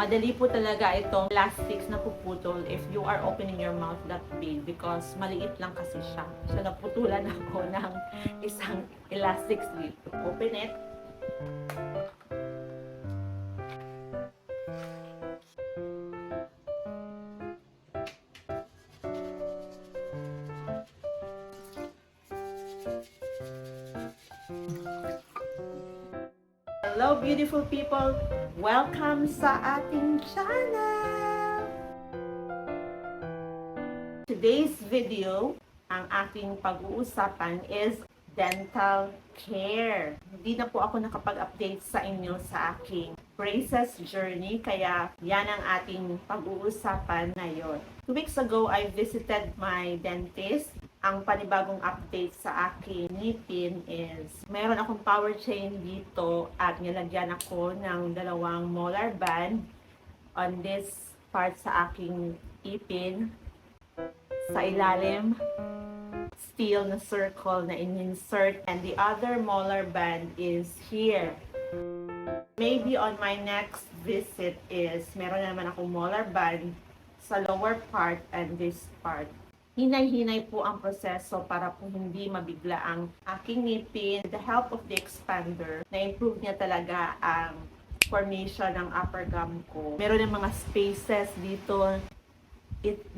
Madali po talaga itong plastics na puputol if you are opening your mouth that big because maliit lang kasi siya. So naputulan ako ng isang elastic strip. Open it. Hello beautiful people! Welcome sa ating channel! Today's video, ang ating pag-uusapan is dental care. Hindi na po ako nakapag-update sa inyo sa aking braces journey, kaya yan ang ating pag-uusapan ngayon. 2 weeks ago, I visited my dentist. Ang panibagong update sa aking ngipin is meron akong power chain dito at nilagyan ako ng 2 molar band on this part sa aking ipin. Sa ilalim, steel na circle na in-insert, and the other molar band is here. Maybe on my next visit is meron naman akong molar band sa lower part and this part. Hinay-hinay po ang proseso para po hindi mabigla ang aking ngipin. With the help of the expander, na-improve niya talaga ang formation ng upper gum ko. Meron ng mga spaces dito. It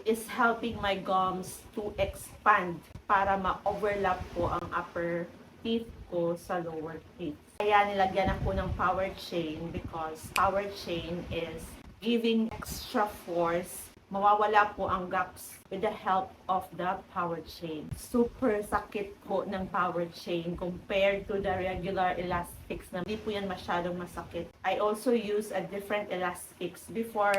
is helping my gums to expand para ma-overlap po ang upper teeth ko sa lower teeth. Kaya nilagyan ako ng power chain because power chain is giving extra force. Mawawala po ang gaps with the help of the power chain. Super sakit po ng power chain compared to the regular elastics na hindi po yan masyadong masakit. I also use a different elastics. Before,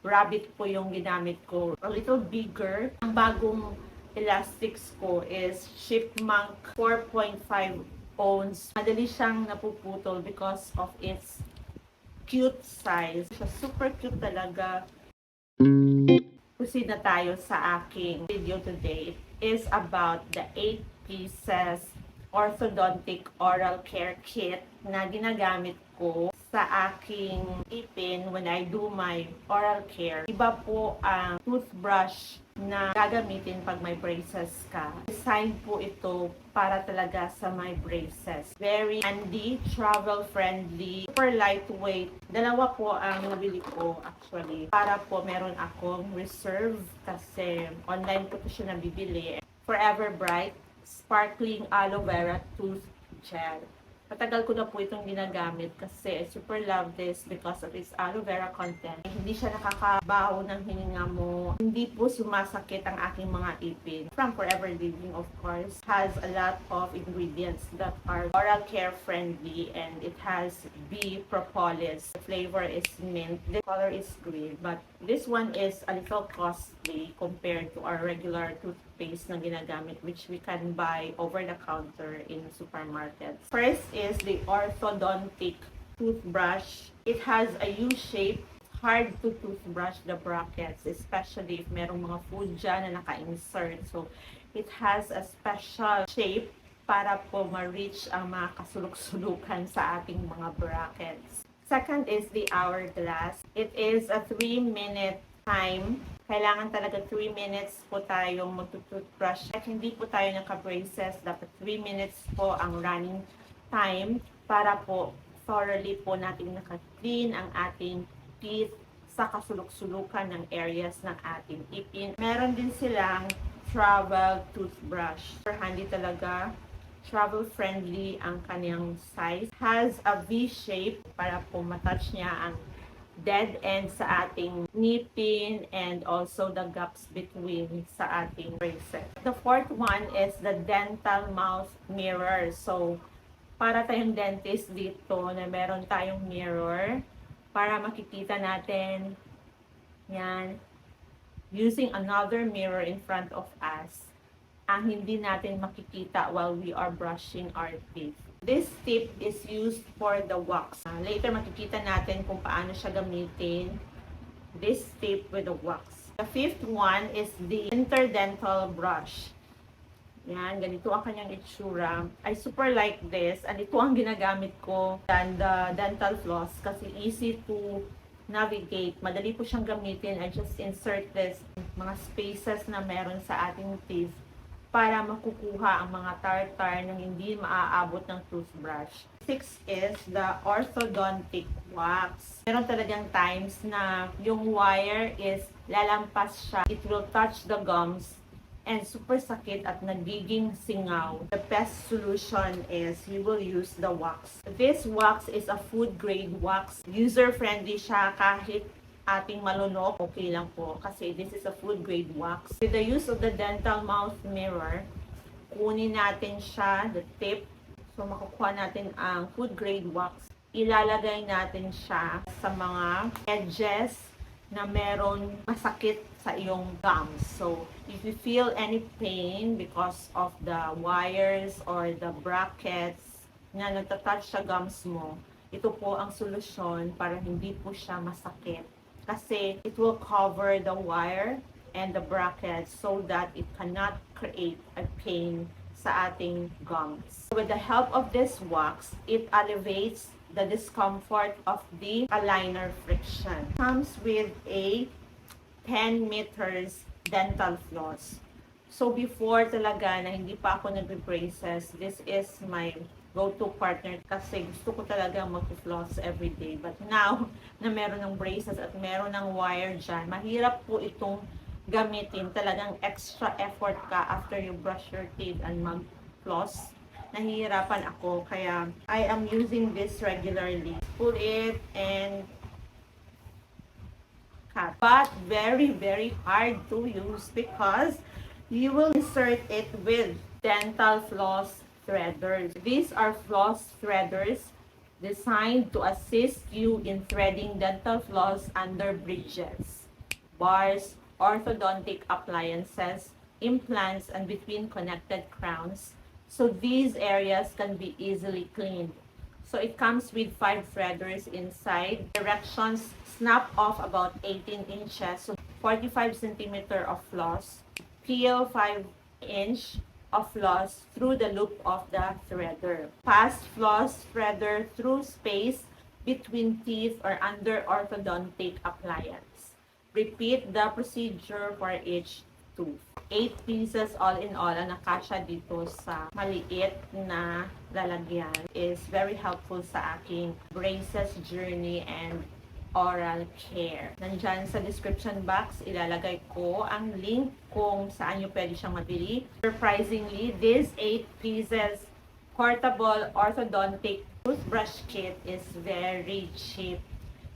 rabbit po yung ginamit ko. A little bigger. Ang bagong elastics ko is chipmunk 4.5 ounce. Madali siyang napuputol because of its cute size. Siya super cute talaga. Proceed na tayo sa aking video today. It is about the 8 pieces orthodontic oral care kit na ginagamit ko sa aking ipin when I do my oral care. Iba po ang toothbrush na gagamitin pag may braces ka. Design po ito para talaga sa my braces. Very handy, travel friendly, super lightweight. 2 po ang nabili ko actually. Para po meron akong reserve kasi online ko ito siya nabibili. Forever Bright Sparkling Aloe Vera Tooth Gel. Matagal ko na po itong ginagamit kasi I super love this because of its aloe vera content. Hindi siya nakakabaho ng hininga mo. Hindi po sumasakit ang aking mga ipin. From Forever Living, of course, has a lot of ingredients that are oral care friendly, and it has bee propolis. The flavor is mint. The color is green, but this one is a little costly compared to our regular toothpaste na ginagamit, which we can buy over the counter in supermarkets. First is the orthodontic toothbrush. It has a U-shape. Hard to toothbrush the brackets, especially if merong mga food dyan na naka-insert. So, it has a special shape para po ma-reach ang mga kasulok-sulukan sa ating mga brackets. Second is the hourglass. It is a 3-minute time. Kailangan talaga 3 minutes po tayong mag-toothbrush. At hindi po tayo naka-braces. Dapat 3 minutes po ang running time para po thoroughly po natin naka-clean ang ating teeth sa kasulok-sulukan ng areas ng ating ipin. Meron din silang travel toothbrush. Super handy talaga. Travel friendly ang kanyang size. Has a V-shape para po matouch niya ang dead end sa ating ngipin and also the gaps between sa ating braces. The fourth one is the dental mouth mirror. So, para tayong dentist dito na meron tayong mirror para makikita natin yan using another mirror in front of us ang hindi natin makikita while we are brushing our teeth. This tip is used for the wax. Later makikita natin kung paano siya gamitin. This tip with the wax. The fifth one is the interdental brush. Yan, ganito ang kanyang itsura. I super like this. And ito ang ginagamit ko than the dental floss kasi easy to navigate. Madali po siyang gamitin. I just insert this mga spaces na meron sa ating teeth para makukuha ang mga tartar na hindi maaabot ng toothbrush. 6 is the orthodontic wax. Meron talagang times na yung wire is lalampas siya. It will touch the gums and super sakit at nagiging singaw. The best solution is you will use the wax. This wax is a food grade wax. User-friendly siya kahit ating malunok, okay lang po kasi this is a food grade wax. With the use of the dental mouth mirror, kunin natin siya, the tip. So makukuha natin ang food grade wax. Ilalagay natin siya sa mga edges na meron masakit sa iyong gums. So, if you feel any pain because of the wires or the brackets na nagtatouch sa gums mo, ito po ang solusyon para hindi po siya masakit. Kasi it will cover the wire and the brackets so that it cannot create a pain sa ating gums. With the help of this wax, it alleviates the discomfort of the aligner friction. Comes with a 10 meters dental floss. So before talaga na hindi pa ako nagbe-braces, this is my go-to partner kasi gusto ko talaga mag-floss everyday. But now na meron ng braces at meron ng wire dyan, mahirap po itong gamitin. Talagang extra effort ka after you brush your teeth and mag-floss. Nahihirapan ako, kaya I am using this regularly. Pull it and cut. But very, very hard to use because you will insert it with dental floss threaders. These are floss threaders designed to assist you in threading dental floss under bridges, bars, orthodontic appliances, implants, and between connected crowns. So these areas can be easily cleaned. So it comes with 5 threaders inside. Directions: snap off about 18 inches, so 45 centimeter of floss. Peel 5 inch of floss through the loop of the threader. Pass floss threader through space between teeth or under orthodontic appliance. Repeat the procedure for each tooth. 8 pieces all in all ang nakasya dito sa maliit na lalagyan is very helpful sa aking braces journey and oral care. Nandyan sa description box, ilalagay ko ang link kung saan nyo pwede siyang mabili. Surprisingly, this 8 pieces portable orthodontic toothbrush kit is very cheap.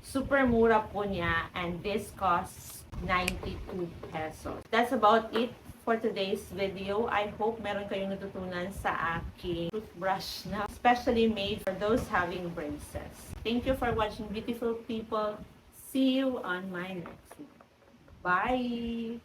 Super mura po niya, and this costs 92 pesos. That's about it for today's video. I hope meron kayong natutunan sa aking toothbrush na especially made for those having braces. Thank you for watching, beautiful people. See you on my next video. Bye!